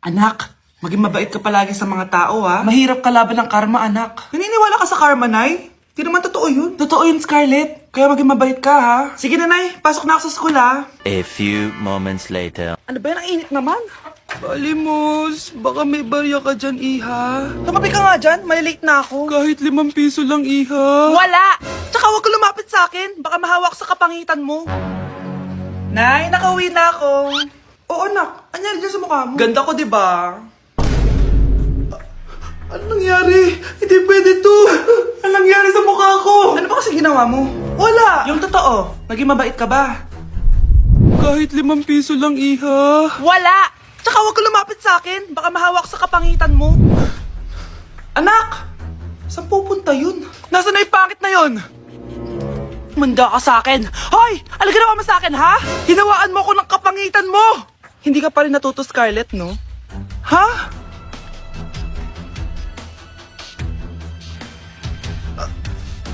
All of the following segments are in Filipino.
Anak, maging mabait ka palagi sa mga tao, ha? Mahirap kalaban ng karma, anak. Naniniwala ka sa karma, Nay? Di naman totoo yun. Totoo yun, Scarlett. Kaya maging mabait ka, ha? Sige na, Nay. Pasok na ako sa school, ha? A few moments later. Ano ba yan? Ang init naman. Balimos, baka may barya ka dyan, Iha. Tumabi ka nga dyan, malilate na ako. Kahit 5 piso lang, Iha. Wala! Tsaka huwag ka lumapit sa akin, baka mahawak sa kapangitan mo. Nay, nakauwi na ako. Oo, anak. Anyari dyan sa mukha mo? Ganda ko, diba? Ano nangyari? Hindi pwede to. Ano nangyari sa mukha ko? Ano ba kasi ginawa mo? Wala! Yung totoo, naging mabait ka ba? Kahit 5 piso lang, Iha. Wala! Tsaka huwag ka lumapit sa akin, baka mahawak sa kapangitan mo. Anak! Saan pupunta yun? Nasaan na yung pangit na yun? Manda ka sa akin. Hoy! Ano ginawa mo sa akin, ha? Hinawaan mo ako ng kapangitan mo! Hindi ka pa rin natuto, Scarlett, no? Ha?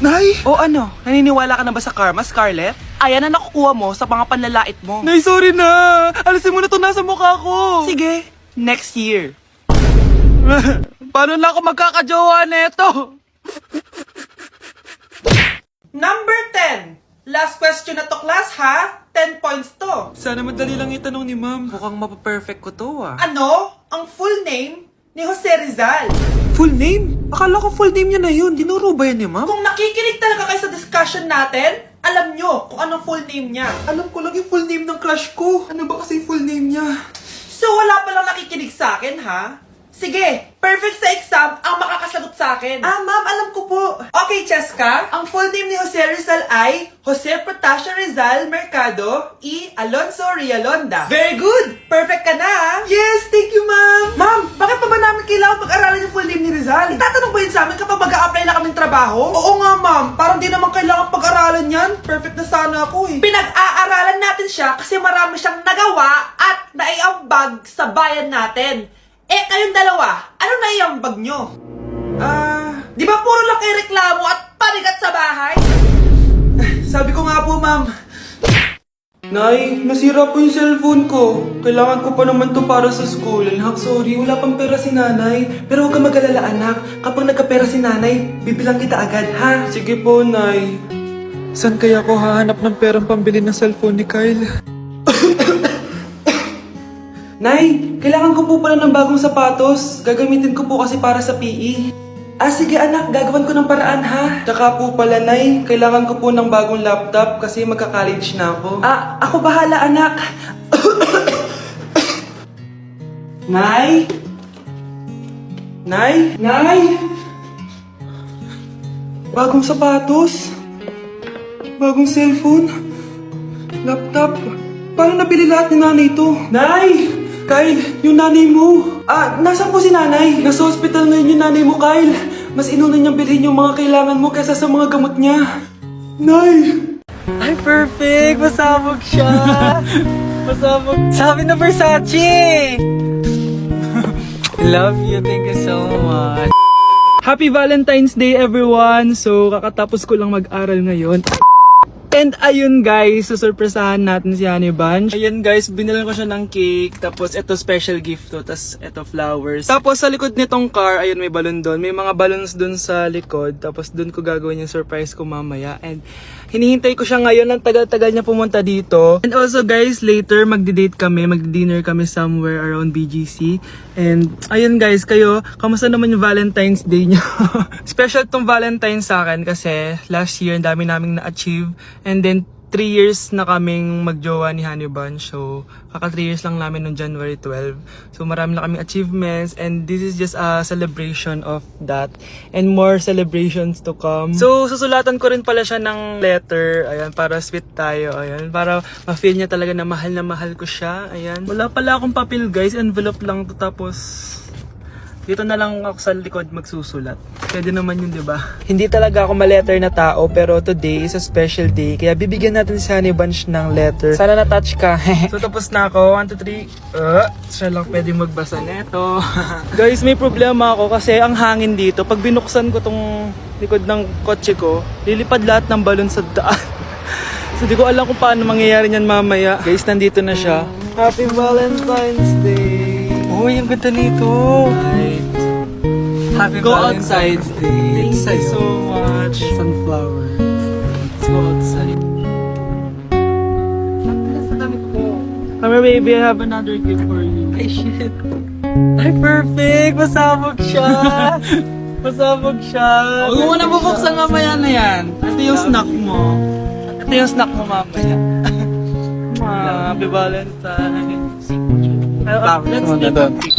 Nay! O ano? Naniniwala ka na ba sa karma, Scarlett? Ayan na nakukuha mo sa mga panlalait mo. Nay, sorry na! Alisin mo na to nasa mukha ko! Sige, next year. Paano na ako magkakajowa neto? Number 10. Last question na to, class, ha? 10 points to. Sana madali lang itanong ni ma'am. Mukhang mapaperfect ko to, ah. Ano? Ang full name ni Jose Rizal. Full name? Akala ko full name niya na yun. Dinuro ba yan ni ma'am? Kung nakikinig talaga kayo sa discussion natin, alam nyo kung anong full name niya. Alam ko lang yung full name ng crush ko. Ano ba kasi yung full name niya? So wala palang nakikinig sa akin, ha? Sige, perfect sa exam ang makakasagot sa akin. Ah, ma'am, alam ko po. Okay, Cheska, ang full name ni Jose Rizal ay Jose Protasio Rizal Mercado E. Alonso Rialonda. Very good! Perfect ka na, ha? Yes, thank you, ma'am. Ma'am, bakit pa ba namin kailangan pag-aralan yung full name ni Rizal? Itatanong ba yun sa amin kapag mag-a-apply na kaming trabaho? Oo nga, ma'am. Parang di naman kailangan pag-aralan yan. Perfect na sana ako, eh. Pinag-aaralan natin siya kasi marami siyang nagawa at naiambag sa bayan natin. Eh, kayong dalawa, ano naiambag nyo? Di ba puro lang kayo reklamo at panigat sa bahay? Sabi ko nga po, ma'am. Nay, nasira po yung cellphone ko. Kailangan ko pa naman to para sa school. Anak, sorry, wala pang pera si nanay. Pero huwag ka mag-alala, anak. Kapag nagkapera si nanay, bibilang kita agad, ha? Sige po, Nay. Saan kaya ako hahanap ng perang pambili ng cellphone ni Kyle? Nay, kailangan ko po pala ng bagong sapatos. Gagamitin ko po kasi para sa PE. Sige anak, gagawin ko ng paraan, ha? Tsaka po pala, Nay, kailangan ko po ng bagong laptop kasi magka-college na ako. Ako bahala, anak. Nay? Nay? Nay? Bagong sapatos? Bagong cellphone? Laptop? Paano nabili lahat ni nanay ito? Nay! Kyle, yung nanay mo. Nasaan po si nanay? Nasa hospital ngayon yung nanay mo, Kyle. Mas inuna niyang bilhin yung mga kailangan mo kaysa sa mga gamot niya. Nay! Ay, perfect! Masabog siya! Masabog. Sabi na Versace! Love you. Thank you so much. Happy Valentine's Day, everyone! So, kakatapos ko lang mag-aral ngayon. And ayun guys, susurpresahan natin si Honey Bunch. Ayun guys, binilan ko siya ng cake. Tapos ito special gift to. Tapos ito flowers. Tapos sa likod nitong car, ayun may balon doon. May mga balloons doon sa likod. Tapos doon ko gagawin yung surprise ko mamaya. And hinihintay ko siya ngayon. Ang tagal-tagal niya pumunta dito. And also guys, later magdi-date kami. Magdi-dinner kami somewhere around BGC. And ayun guys, kayo, kamusta naman yung Valentine's Day niyo? Special tong Valentine's sa akin kasi last year ang dami naming na-achieve. And then 3 years na kaming magjowa ni Honey Bunch. So, kaka 3 years lang namin noong January 12. So, marami na kaming achievements. And this is just a celebration of that. And more celebrations to come. So, susulatan ko rin pala siya ng letter. Ayan, para sweet tayo. Ayan, para ma-feel niya talaga na mahal ko siya. Ayan. Wala pala akong papel guys. Envelope lang to. Tapos, dito na lang ako sa likod magsusulat. Pwede naman yun, di ba? Hindi talaga ako ma-letter na tao, pero today is a special day. Kaya bibigyan natin si Honey Bunch ng letter. Sana na-touch ka. So tapos na ako. 1, 2, 3. Siya lang pwede magbasa neto. Guys, may problema ako kasi ang hangin dito. Pag binuksan ko tong likod ng kotse ko, lilipad lahat ng balon sa daan. So di ko alam kung paano mangyayari niyan mamaya. Guys, nandito na siya. Happy Valentine's Day! Uy, ang ganda nito. Right. Happy Go Valentine's outside. Day. Thank you so much. Sunflower. Let's go outside. Nasa damit ko. Come here, baby. I have another gift for you. Ay, shit. Ay, perfect! Pasabog siya! Pasabog siya! Huwag mo na bubuksan mamaya na yan. Ito yung snack mo. Ito yung snack mo mamaya. Happy Valentine's. Let's mo na take a doon. pic.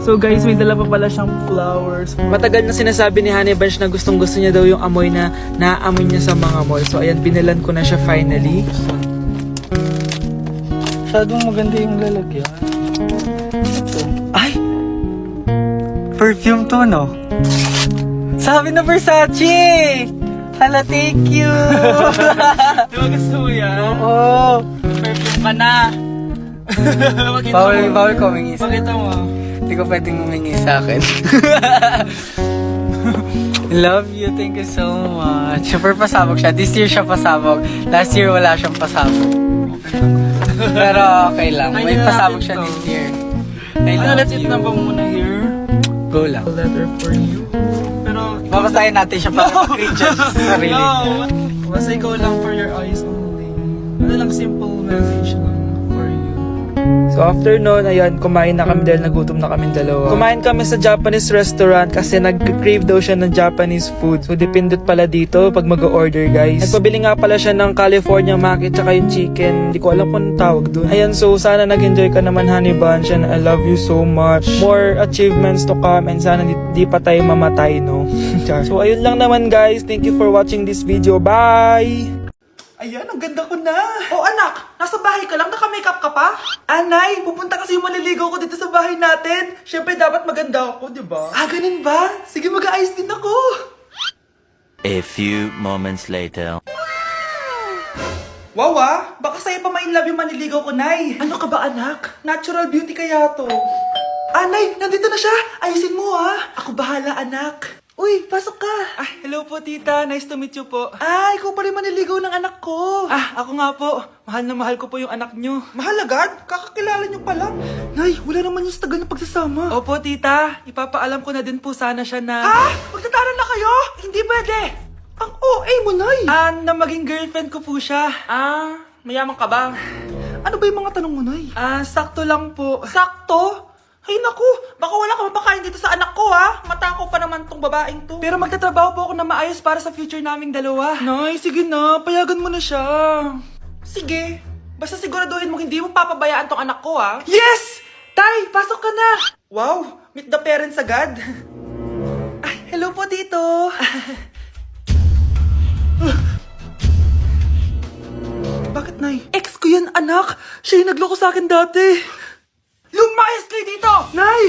So guys, may dala pa pala siyang flowers. Matagal na sinasabi ni Honey Bunch na gustong gusto niya daw yung amoy na naamoy niya sa mga mall. So ayan, binilan ko na siya finally. Masyadong maganda yung lalagyan. Ito. Ay! Perfume to, no? Sabi na Versace! Hala, thank you! Di ba gusto mo yan? Oo! Perfume ka na. Pakita Bawal ko humingi sa Pakita mo. Hindi ko pwedeng humingi sa akin. Love you, thank you so much. Super pasabog siya. This year siya pasabog. Last year wala siyang pasabog. Pero okay lang. May pasabog siya this year. I love Let's eat you. na ba muna here? Go lang. A letter for you. Pero, Babasahin natin siya para mag-recharge sa sarili. no! Basta ikaw lang for your eyes only. Ano lang, simple message lang for you. So after noon, ayan, kumain na kami dahil nagutom na kami dalawa. Kumain kami sa Japanese restaurant kasi nag-crave daw siya ng Japanese food. So dipindot pala dito pag mag-order, guys. Nagpabili nga pala siya ng California Maki tsaka yung chicken. Hindi ko alam kung anong tawag dun. Ayan, so sana nag-enjoy ka naman, Honey Bunch, and I love you so much. More achievements to come and sana di pa tayo mamatay, no? So ayun lang naman, guys. Thank you for watching this video. Bye! Ayan, ang ganda ko na. Oh, anak, nasa bahay ka lang, naka-makeup ka pa? Anay, pupunta kasi yung maliligaw ko dito sa bahay natin. Siyempre, dapat maganda ako, di ba? Ah, ganun ba? Sige, mag-aayos din ako. A few moments later. Wow, baka sa'yo pa ma-inlove yung maniligaw ko, Nay. Ano ka ba, anak? Natural beauty kaya to. Anay, nandito na siya. Ayusin mo, Ako bahala, anak. Uy, pasok ka. Ah, hello po, tita. Nice to meet you po. Ah, ikaw pa rin maniligaw ng anak ko. Ah, ako nga po. Mahal na mahal ko po yung anak nyo. Mahal agad? Kakakilala nyo pa lang. Nay, wala naman yung tagal na pagsasama. Opo, tita. Ipapaalam ko na din po sana siya na... Ha? Magtataran na kayo? Hindi pwede. Ang OA mo, Nay. Ah, na maging girlfriend ko po siya. Ah, mayaman ka ba? Ano ba yung mga tanong mo, Nay? Ah, sakto lang po. Sakto? Ay naku, baka wala ka mapakain dito sa anak ko, Matakaw pa naman tong babaeng to. Pero magtatrabaho po ako na maayos para sa future naming dalawa. Nay, sige na, payagan mo na siya. Sige, basta siguraduhin mo hindi mo papabayaan tong anak ko, Yes! Tay, pasok ka na. Wow, meet the parents agad. Ay, hello po dito. Bakit, Nay? Ex ko yan, anak. Siya yung nagloko sa akin dati. Lumayas kayo dito! Nay!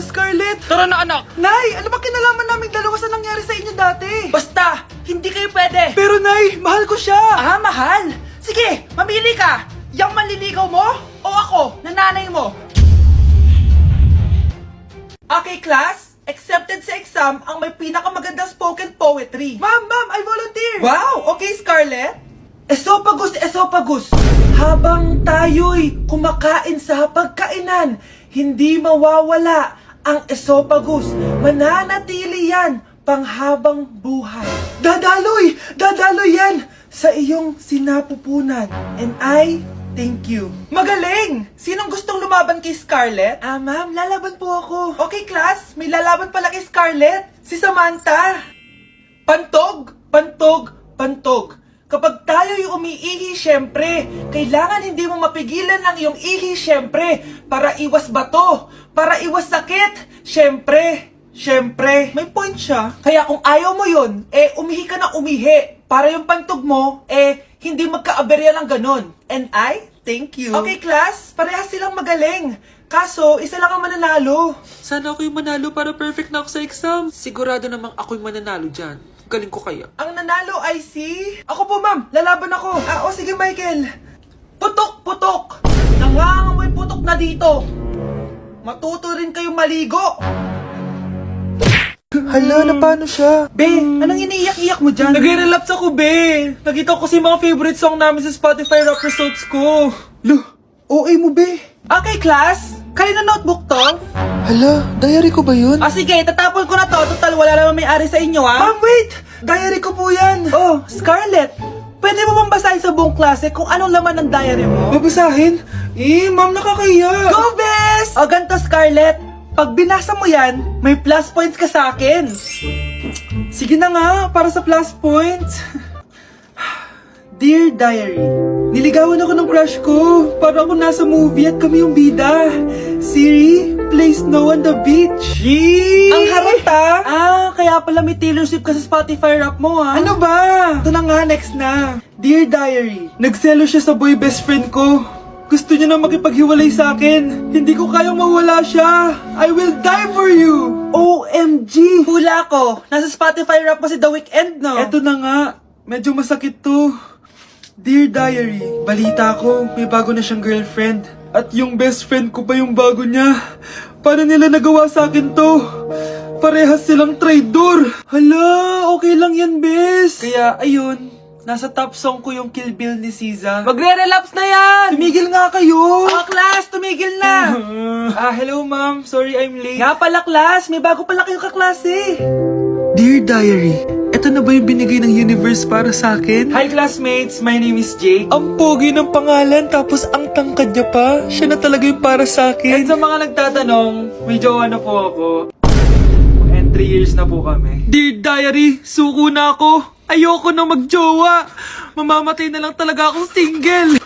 Scarlett! Tara na, anak! Nay! Ano ba kinalaman namin dalawa sa nangyari sa inyo dati? Basta! Hindi kayo pwede! Pero, Nay! Mahal ko siya! Ah, mahal? Sige! Mamili ka! Yang manliligaw mo? O ako, nananay mo? Okay, class! Accepted sa exam ang may pinakamagandang spoken poetry. Ma'am! I volunteer! Wow! Okay, Scarlett! Esophagus, esophagus! Habang tayo'y kumakain sa pagkainan, hindi mawawala ang esophagus. Mananatili yan panghabang buhay. Dadaloy! Dadaloy yan sa iyong sinapupunan. And I thank you. Magaling! Sinong gustong lumaban kay Scarlett? Ah, ma'am, lalaban po ako. Okay, class, may lalaban pala kay Scarlett. Si Samantha. Pantog, pantog, pantog. Kapag tayo'y umiihi, syempre, kailangan hindi mo mapigilan ang iyong ihi, syempre, para iwas bato, para iwas sakit, syempre, may point siya. Kaya kung ayaw mo yun, umihi ka na umihi, para yung pantog mo, hindi magkaaberya ng ganon. And I thank you. Okay, class, parehas silang magaling. Kaso, isa lang ang mananalo. Sana ako yung manalo para perfect na ako sa exam. Sigurado namang ako yung mananalo dyan. Galing ko kaya. Ang nanalo ay si... Ako po, ma'am. Lalaban ako. Sige, Michael. Putok, putok. Nangangamoy putok na dito. Matuto rin kayong maligo. Hala, na paano siya? Be, anong iniiyak-iyak mo dyan? Nagre-relapse ako, be. Nakita ko kasi mga favorite song namin sa Spotify rap results ko. OA mo, be. Okay, class. Kanina notebook to? Hala, diary ko ba yun? Sige, tatapon ko na to. Total, wala naman may-ari sa inyo, ha? Ma'am, wait! Diary ko po yan. Oh, Scarlett. Pwede mo bang basahin sa buong klase kung anong laman ng diary mo? Babasahin? Ma'am, nakakaya. Go, bes! O, ganito, Scarlett. Pag binasa mo yan, may plus points ka sa akin. Sige na nga, para sa plus points. Dear Diary, niligawan ako ng crush ko. Para ako nasa movie at kami yung bida. Siri, play Snow on the Beach. Yee! Ang harot kaya pala may Taylor Swift ka sa Spotify rap mo ha. Ano ba? Ito na nga, next na. Dear Diary, nagselo siya sa boy best friend ko. Gusto niya na makipaghiwalay sa akin. Hindi ko kayang mawala siya. I will die for you. OMG! Hula ko. Nasa Spotify rap pa si The Weeknd, no? Eto na nga. Medyo masakit to. Dear Diary, balita ko, may bago na siyang girlfriend. At yung best friend ko pa yung bago niya. Paano nila nagawa sa akin to? Parehas silang traidor. Hala, okay lang yan, bes. Kaya, ayun, nasa top song ko yung Kill Bill ni SZA. Magre-relapse na yan! Tumigil nga kayo! Class, tumigil na! Hello ma'am, sorry I'm late. Nga pala, class, may bago pala kayong kaklase. Dear Diary, eto na ba yung binigay ng universe para sa akin? Hi classmates, my name is Jake. Ang pogi ng pangalan tapos ang tangkad niya pa. Siya na talaga yung para sa akin. And sa mga nagtatanong, may jowa na po ako. And 3 years na po kami. Dear Diary, suko na ako. Ayoko na magjowa. Mamamatay na lang talaga akong single.